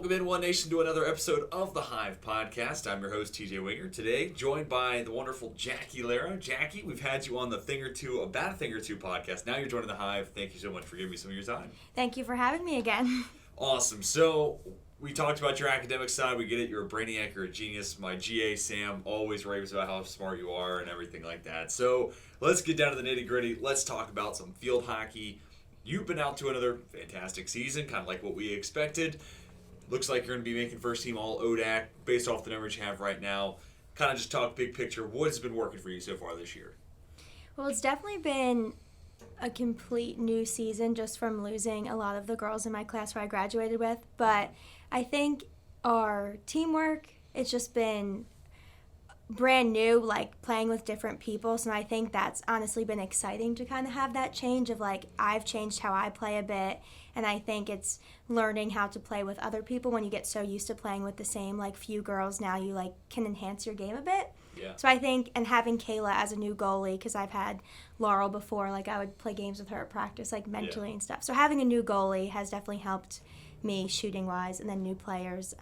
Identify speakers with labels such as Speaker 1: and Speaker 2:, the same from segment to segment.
Speaker 1: Welcome in, One Nation, to another episode of the Hive podcast. I'm your host, TJ Winger. Today, joined by the wonderful Jackie Lerro. Jackie, we've had you on the About a Thing or Two podcast. Now you're joining the Hive. Thank you so much for giving me some of your time.
Speaker 2: Thank you for having me again.
Speaker 1: Awesome. So, we talked about your academic side. We get it. You're a brainiac. You're a genius. My GA, Sam, always raves about how smart you are and everything like that. So, let's get down to the nitty-gritty. Let's talk about some field hockey. You've been out to another fantastic season, kind of like what we expected. Looks like you're going to be making first team all ODAC based off the numbers you have right now. Kind of just talk big picture. What has been working for you so far this year?
Speaker 2: Well, it's definitely been a complete new season just from losing a lot of the girls in my class who I graduated with. But I think our teamwork, it's just been brand new, like playing with different people. So I think that's honestly been exciting to kind of have that change of like I've changed how I play a bit. And I think it's learning how to play with other people when you get so used to playing with the same like few girls. Now you like can enhance your game a bit.
Speaker 1: Yeah.
Speaker 2: So I think, and having Kayla as a new goalie, because I've had Laurel before, like I would play games with her at practice, like mentally and stuff. So having a new goalie has definitely helped me shooting wise, and then new players,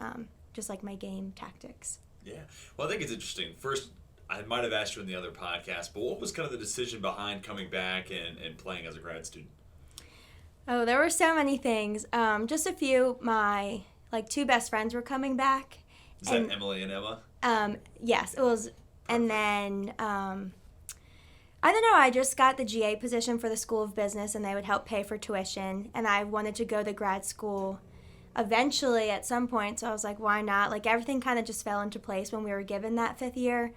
Speaker 2: just like my game tactics.
Speaker 1: Yeah. Well, I think it's interesting. First, I might have asked you in the other podcast, but what was kind of the decision behind coming back and playing as a grad student?
Speaker 2: Oh, there were so many things. Just a few. My two best friends were coming back.
Speaker 1: Is that Emily and Emma?
Speaker 2: Yes, it was. And then I don't know. I just got the GA position for the School of Business, and they would help pay for tuition. And I wanted to go to grad school eventually at some point. So I was like, why not? Like everything kind of just fell into place when we were given that fifth year.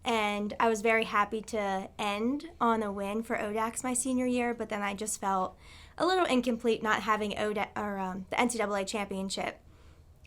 Speaker 2: And I was very happy to end on a win for ODACs my senior year, but then I just felt a little incomplete not having ODAC or the NCAA championship,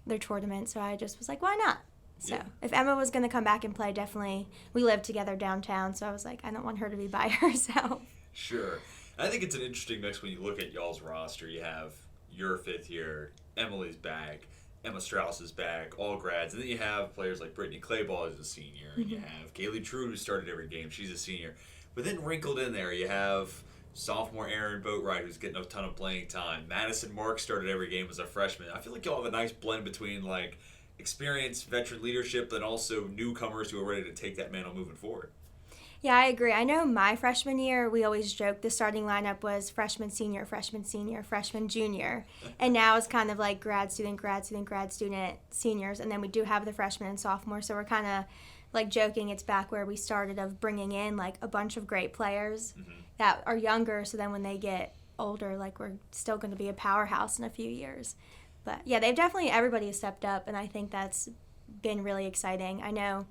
Speaker 2: their tournament. So I just was like, why not? So if Emma was going to come back and play, definitely, we lived together downtown. So I was like, I don't want her to be by herself.
Speaker 1: Sure. I think it's an interesting mix when you look at y'all's roster. You have your fifth year, Emily's back, Emma Strauss is back, all grads. And then you have players like Brittany Clayball, who's a senior. And you have Kaylee True, who started every game. She's a senior. But then wrinkled in there, you have sophomore Aaron Boatwright, who's getting a ton of playing time. Madison Mark started every game as a freshman. I feel like y'all have a nice blend between like experience, veteran leadership, but also newcomers who are ready to take that mantle moving forward.
Speaker 2: Yeah, I agree. I know my freshman year, we always joked the starting lineup was freshman, senior, freshman, junior. And now it's kind of like grad student, seniors. And then we do have the freshmen and sophomore. So we're kind of like joking it's back where we started of bringing in like a bunch of great players that are younger. So then when they get older, like we're still going to be a powerhouse in a few years. But yeah, everybody has stepped up. And I think that's been really exciting. I know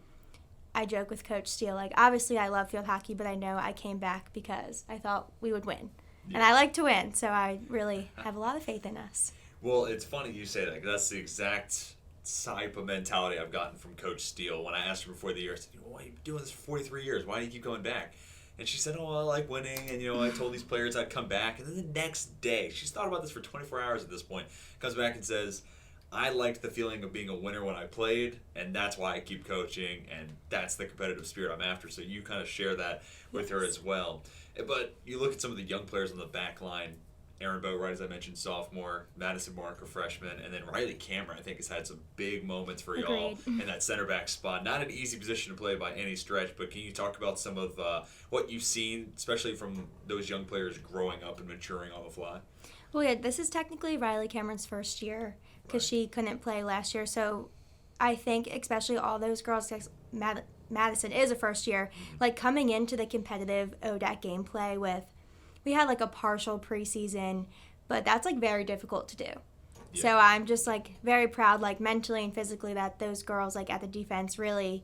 Speaker 2: I joke with Coach Steele, like, obviously I love field hockey, but I know I came back because I thought we would win. Yeah. And I like to win, so I really have a lot of faith in us.
Speaker 1: Well, it's funny you say that, because that's the exact type of mentality I've gotten from Coach Steele. When I asked her before the year, I said, why are you doing this for 43 years? Why do you keep coming back? And she said, I like winning, and, I told these players I'd come back. And then the next day, she's thought about this for 24 hours at this point, comes back and says, I liked the feeling of being a winner when I played, and that's why I keep coaching, and that's the competitive spirit I'm after. So you kind of share that with her as well. But you look at some of the young players on the back line, Aaron Boatwright, as I mentioned, sophomore, Madison Mark, a freshman, and then Riley Cameron, I think, has had some big moments for y'all in that center back spot. Not an easy position to play by any stretch, but can you talk about some of what you've seen, especially from those young players growing up and maturing on the fly?
Speaker 2: Well, yeah, this is technically Riley Cameron's first year because she couldn't play last year. So I think especially all those girls, Madison is a first year, like coming into the competitive ODAC gameplay with, we had like a partial preseason, but that's like very difficult to do. Yeah. So I'm just like very proud, like mentally and physically, that those girls like at the defense really,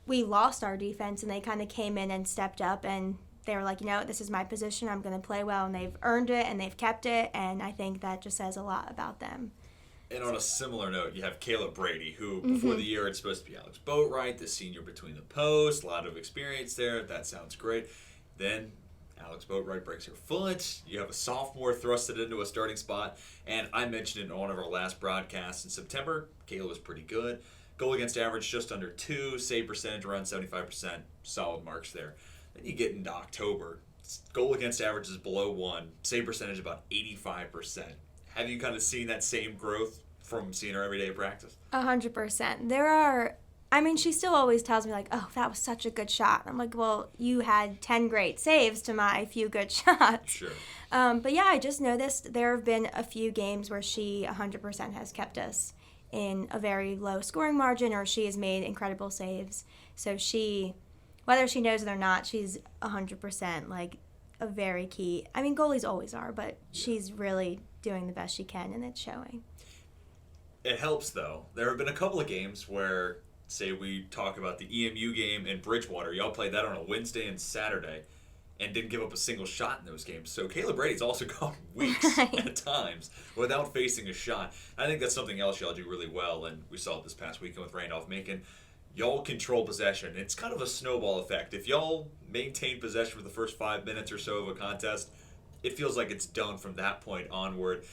Speaker 2: we lost our defense and they kind of came in and stepped up and they were like, this is my position, I'm going to play well, and they've earned it and they've kept it, and I think that just says a lot about them.
Speaker 1: And on a similar note, you have Kayla Brady, who before the year it's supposed to be Alex Boatwright, the senior between the posts, a lot of experience there. That sounds great. Then Alex Boatwright breaks her foot. You have a sophomore thrusted into a starting spot. And I mentioned it in one of our last broadcasts in September, Kayla was pretty good. Goal against average just under 2, save percentage around 75%, solid marks there. Then you get into October, goal against average is below 1, save percentage about 85%. Have you kind of seen that same growth from seeing her every day at practice?
Speaker 2: 100%. She still always tells me, like, oh, that was such a good shot. I'm like, well, you had 10 great saves to my few good shots.
Speaker 1: Sure.
Speaker 2: But yeah, I just noticed there have been a few games where she 100% has kept us in a very low scoring margin, or she has made incredible saves. So whether she knows it or not, she's 100% like a very key. I mean, goalies always are, but she's really doing the best she can, and it's showing.
Speaker 1: It helps, though. There have been a couple of games where, say we talk about the EMU game in Bridgewater. Y'all played that on a Wednesday and Saturday and didn't give up a single shot in those games. So Kayla Brady's also gone weeks at times without facing a shot. I think that's something else y'all do really well, and we saw it this past weekend with Randolph-Macon. Y'all control possession. It's kind of a snowball effect. If y'all maintain possession for the first 5 minutes or so of a contest, it feels like it's done from that point onward.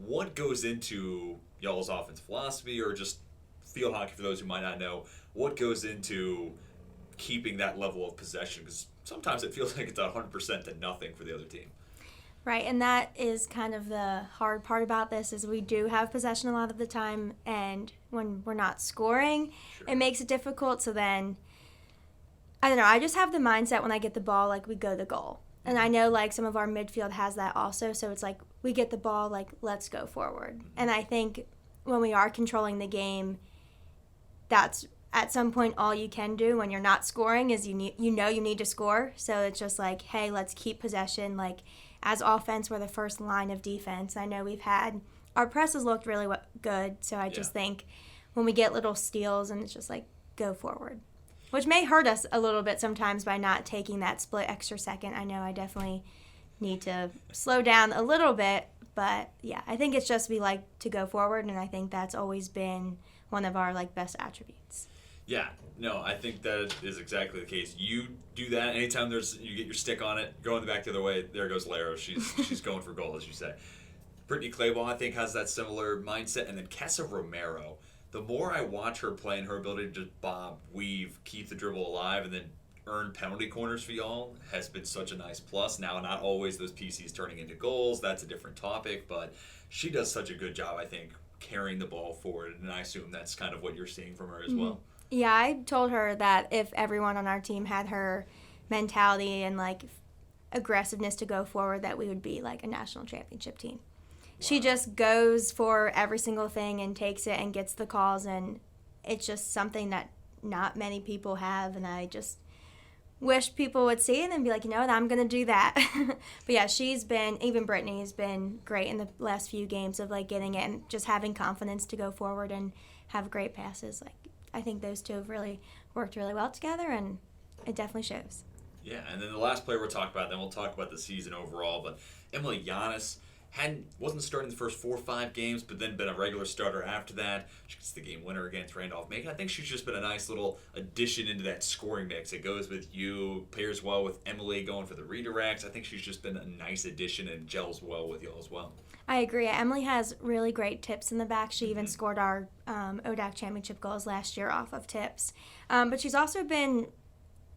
Speaker 1: What goes into y'all's offense philosophy, or just field hockey for those who might not know, what goes into keeping that level of possession? Because sometimes it feels like it's 100% to nothing for the other team.
Speaker 2: Right, and that is kind of the hard part about this, is we do have possession a lot of the time, and when we're not scoring, It makes it difficult. So then, I don't know, I just have the mindset when I get the ball, like, we go to goal. And I know, like, some of our midfield has that also, so it's like, we get the ball, like, let's go forward. And I think when we are controlling the game, that's at some point all you can do when you're not scoring is you need to score. So it's just like, hey, let's keep possession. Like, as offense, we're the first line of defense. I know our press has looked really good, so I just think when we get little steals, and it's just like, go forward. Which may hurt us a little bit sometimes by not taking that split extra second. I know I definitely need to slow down a little bit, but yeah, I think it's just we like to go forward, and I think that's always been one of our like best attributes.
Speaker 1: Yeah, no, I think that is exactly the case. You do that anytime you get your stick on it, going back the other way. There goes Lerro. She's going for goal, as you say. Brittany Clayball, I think, has that similar mindset, and then Kessa Romero. The more I watch her play and her ability to just bob, weave, keep the dribble alive, and then earn penalty corners for y'all has been such a nice plus. Now, not always those PCs turning into goals. That's a different topic, but she does such a good job, I think, carrying the ball forward, and I assume that's kind of what you're seeing from her as well.
Speaker 2: Yeah, I told her that if everyone on our team had her mentality and like aggressiveness to go forward, that we would be like a national championship team. Wow. She just goes for every single thing and takes it and gets the calls, and it's just something that not many people have, and I just wish people would see it and be like, you know what, I'm going to do that. But yeah, even Brittany has been great in the last few games of like getting it and just having confidence to go forward and have great passes. Like, I think those two have really worked really well together, and it definitely shows.
Speaker 1: Yeah, and then the last player we'll talk about, then we'll talk about the season overall, but Emily Giannis wasn't starting the first 4 or 5 games, but then been a regular starter after that. She gets the game winner against Randolph-Macon. I think she's just been a nice little addition into that scoring mix. It goes with you, pairs well with Emily going for the redirects. I think she's just been a nice addition and gels well with y'all as well.
Speaker 2: I agree. Emily has really great tips in the back. She even scored our ODAC championship goals last year off of tips. But she's also been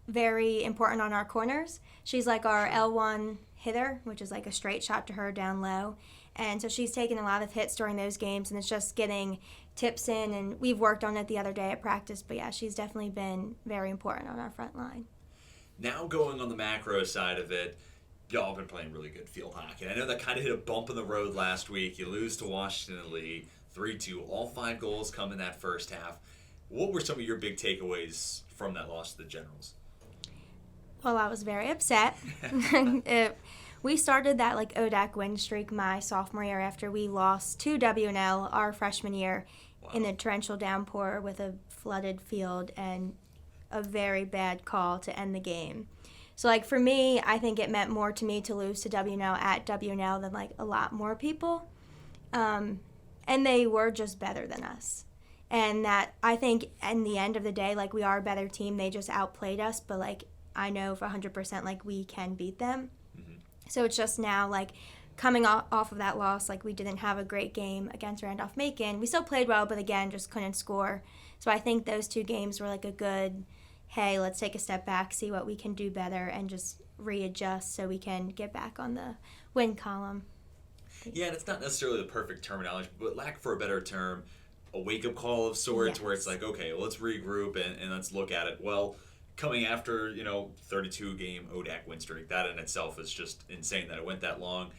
Speaker 2: very important on our corners. She's like our L1 hitter, which is like a straight shot to her down low. And so she's taken a lot of hits during those games, and it's just getting tips in, and we've worked on it the other day at practice. But yeah, she's definitely been very important on our front line.
Speaker 1: Now going on the macro side of it, y'all have been playing really good field hockey. I know that kind of hit a bump in the road last week. You lose to Washington Lee 3-2. All 5 goals come in that first half. What were some of your big takeaways from that loss to the Generals?
Speaker 2: Well, I was very upset. We started that like ODAC win streak my sophomore year after we lost to WNL our freshman year in a torrential downpour with a flooded field and a very bad call to end the game. So, like, for me, I think it meant more to me to lose to WNL at WNL than, like, a lot more people. And they were just better than us. And that, I think, in the end of the day, like, we are a better team. They just outplayed us. But, like, I know for 100%, like, we can beat them. Mm-hmm. So it's just now, like, coming off of that loss, like, we didn't have a great game against Randolph-Macon. We still played well, but, again, just couldn't score. So I think those 2 games were, like, a good, hey, let's take a step back, see what we can do better, and just readjust so we can get back on the win column.
Speaker 1: Yeah, and it's not necessarily the perfect terminology, but lack for a better term, a wake-up call of sorts where it's like, okay, well, let's regroup and let's look at it. Well, coming after, 32-game ODAC win streak, that in itself is just insane that it went that long.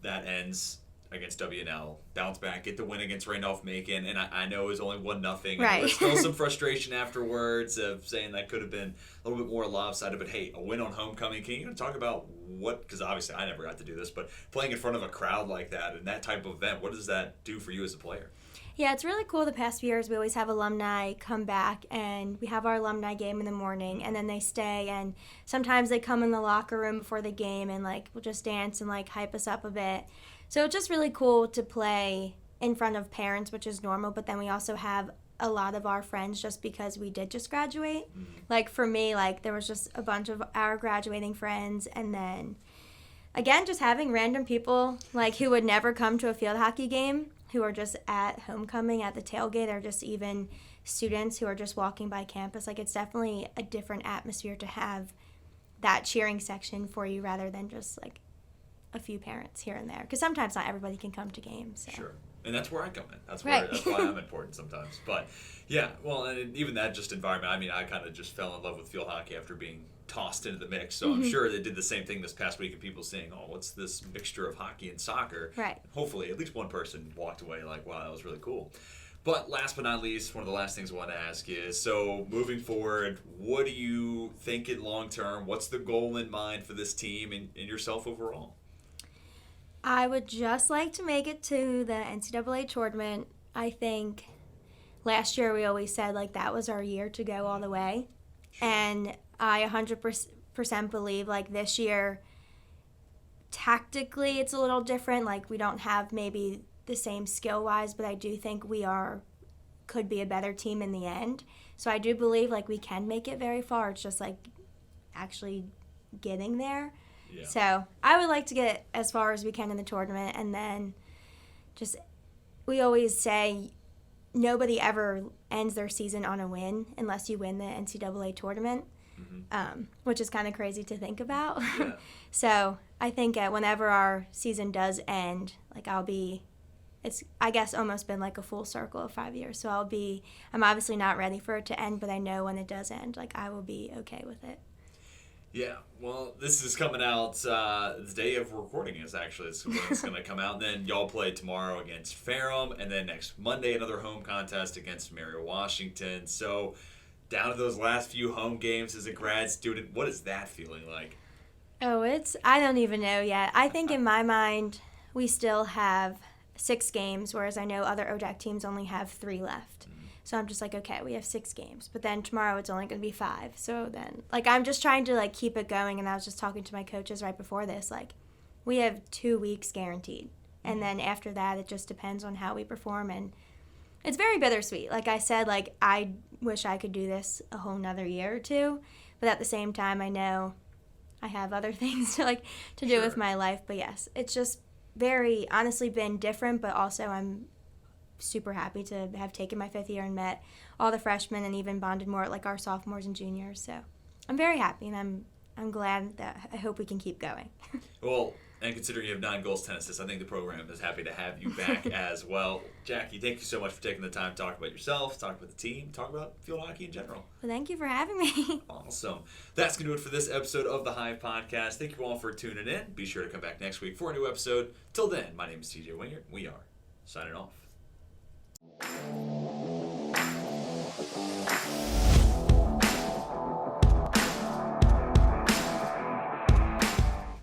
Speaker 1: That ends against WNL. Bounce back, get the win against Randolph-Macon, and I know it was only 1-0.
Speaker 2: Right.
Speaker 1: There's still some frustration afterwards of saying that could have been a little bit more lopsided, but hey, a win on homecoming. Can you talk about because obviously I never got to do this, but playing in front of a crowd like that and that type of event, what does that do for you as a player?
Speaker 2: Yeah, it's really cool. The past few years, we always have alumni come back, and we have our alumni game in the morning, and then they stay, and sometimes they come in the locker room before the game and, we'll just dance and, hype us up a bit. So it's just really cool to play in front of parents, which is normal, but then we also have a lot of our friends just because we did just graduate. Mm-hmm. For me, there was just a bunch of our graduating friends, and then, again, just having random people, who would never come to a field hockey game, who are just at homecoming at the tailgate, or just even students who are just walking by campus. It's definitely a different atmosphere to have that cheering section for you rather than just, a few parents here and there. Because sometimes not everybody can come to games. So.
Speaker 1: Sure. And that's where I come in. That's
Speaker 2: right.
Speaker 1: Why I'm important sometimes. But, yeah, well, and even that just environment, I kind of just fell in love with field hockey after being tossed into the mix. So I'm sure they did the same thing this past week of people saying, oh, what's this mixture of hockey and soccer?
Speaker 2: Right.
Speaker 1: Hopefully at least one person walked away like, wow, that was really cool. But last but not least, one of the last things I want to ask is, so moving forward, what do you think in long term? What's the goal in mind for this team and yourself overall?
Speaker 2: I would just like to make it to the NCAA tournament. I think last year we always said that was our year to go all the way. Sure. And I 100% believe this year, tactically it's a little different. We don't have maybe the same skill-wise, but I do think we could be a better team in the end. So I do believe we can make it very far. It's just actually getting there. Yeah. So I would like to get as far as we can in the tournament, and then we always say nobody ever ends their season on a win unless you win the NCAA tournament, which is kind of crazy to think about. Yeah. So I think whenever our season does end, it's I guess almost been a full circle of 5 years. So I'm obviously not ready for it to end, but I know when it does end, I will be okay with it.
Speaker 1: Yeah, well, this is coming out, the day of recording is actually it's when it's going to come out. And then y'all play tomorrow against Ferrum, and then next Monday another home contest against Mary Washington. So down to those last few home games as a grad student, what is that feeling like?
Speaker 2: Oh, I don't even know yet. I think in my mind we still have 6 games, whereas I know other ODAC teams only have 3 left. So I'm just okay, we have 6 games. But then tomorrow it's only going to be 5. So then, I'm just trying to, keep it going. And I was just talking to my coaches right before this. We have 2 weeks guaranteed. And then after that, it just depends on how we perform. And it's very bittersweet. Like I said, I wish I could do this a whole nother year or 2. But at the same time, I know I have other things to do with my life. But yes, it's just very, honestly, been different. But also I'm super happy to have taken my 5th year and met all the freshmen and even bonded more at our sophomores and juniors. So I'm very happy, and I'm glad that I hope we can keep going.
Speaker 1: Well, and considering you have 9 goals, 10 assists, I think the program is happy to have you back as well. Jackie, thank you so much for taking the time to talk about yourself, talk about the team, talk about field hockey in general.
Speaker 2: Well, thank you for having me.
Speaker 1: Awesome. That's going to do it for this episode of the Hive Podcast. Thank you all for tuning in. Be sure to come back next week for a new episode. Till then, my name is TJ Wingert. We are signing off.